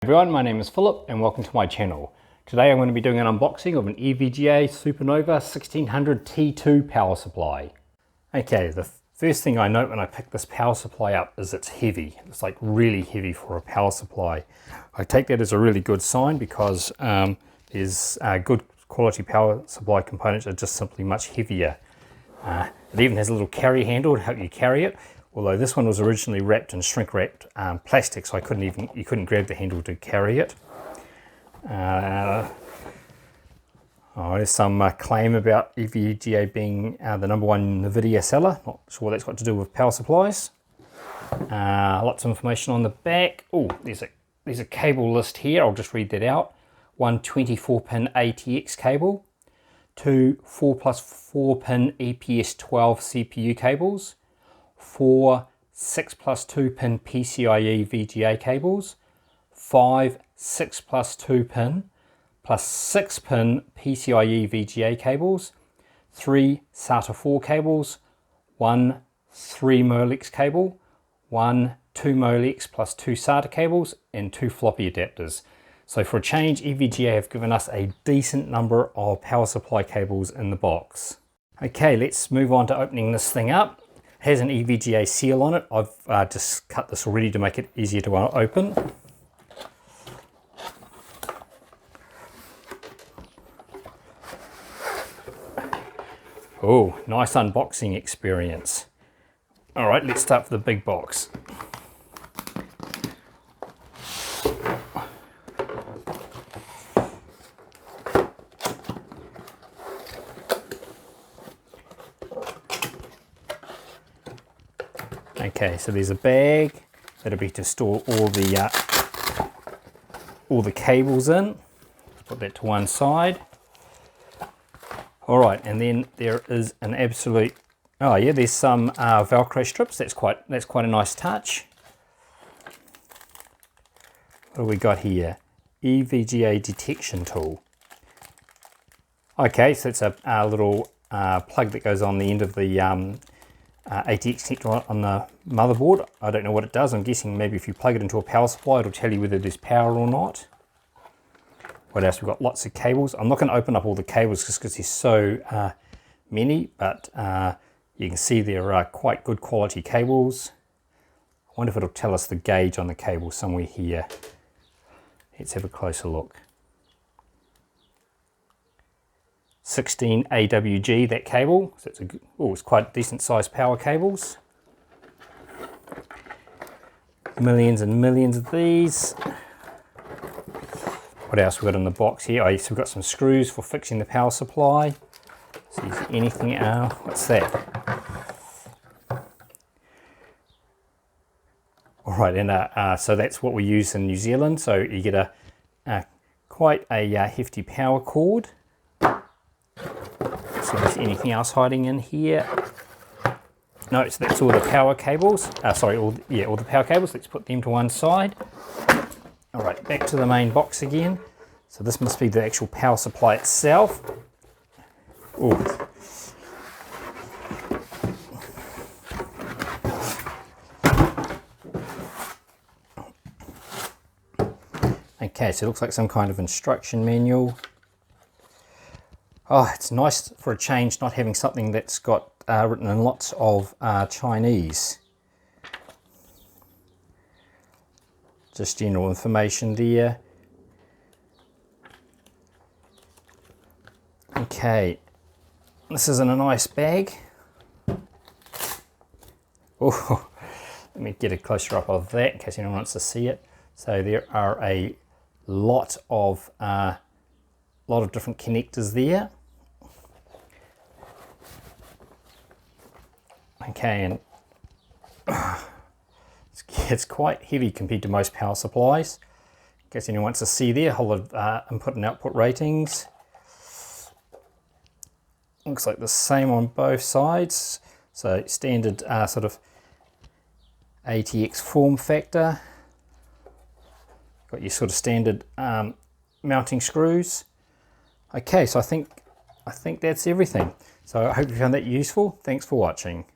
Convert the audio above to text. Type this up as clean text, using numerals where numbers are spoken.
Everyone, my name is Philip and welcome to my channel. Today I'm going to be doing an unboxing of an EVGA Supernova 1600 T2 power supply. Okay, the first thing I note when I pick this power supply up is it's heavy. It's like really heavy for a power supply. I take that as a really good sign because there's good quality power supply components are just simply much heavier. It even has a little carry handle to help you carry it. Although this one was originally wrapped in shrink wrapped plastic, so you couldn't grab the handle to carry it. There's some claim about EVGA being the #1 NVIDIA seller. Not sure what that's got to do with power supplies. Lots of information on the back. Oh, there's a cable list here. I'll just read that out. One 24-pin ATX cable, two 4+4-pin EPS12 CPU cables, 4 6+2-pin PCIe VGA cables, 5 6+2-pin plus 6-pin PCIe VGA cables, 3 SATA 4 cables, 1 3 Molex cable, 1 2 Molex plus 2 SATA cables, and 2 floppy adapters. So for a change, EVGA have given us a decent number of power supply cables in the box. Okay, let's move on to opening this thing up. It has an EVGA seal on it. I've just cut this already to make it easier to open. Oh, nice unboxing experience. All right, let's start with the big box. Okay, so there's a bag that'll be to store all the cables in. Let's put that to one side. All right, and then there is an absolute. Oh yeah, there's some Velcro strips. That's quite a nice touch. What do we got here? EVGA detection tool. Okay, so it's a little plug that goes on the end of the ATX connector on the motherboard. I don't know what it does. I'm guessing maybe if you plug it into a power supply, it'll tell you whether there's power or not. What else? We've got lots of cables. I'm not going to open up all the cables just because there's so many, but you can see there are quite good quality cables. I wonder if it'll tell us the gauge on the cable somewhere here. Let's have a closer look. 16 AWG, that cable. So it's quite decent sized power cables. Millions and millions of these. What else we've got in the box here? Oh yes, we've got some screws for fixing the power supply. So is there anything else? What's that? All right, and so that's what we use in New Zealand. So you get quite a hefty power cord. So is there anything else hiding in here? No, so that's all the power cables. All the power cables. Let's put them to one side. All right, back to the main box again. So this must be the actual power supply itself. Ooh. Okay, so it looks like some kind of instruction manual. Oh, it's nice for a change not having something that's got written in lots of Chinese. Just general information there. Okay, this is in a nice bag. Oh, let me get a closer up of that in case anyone wants to see it. So there are a lot of different connectors there. Okay, and it's quite heavy compared to most power supplies. In case anyone wants to see there, a whole lot of input and output ratings. Looks like the same on both sides. So standard sort of ATX form factor. Got your sort of standard mounting screws. Okay, so I think that's everything. So I hope you found that useful. Thanks for watching.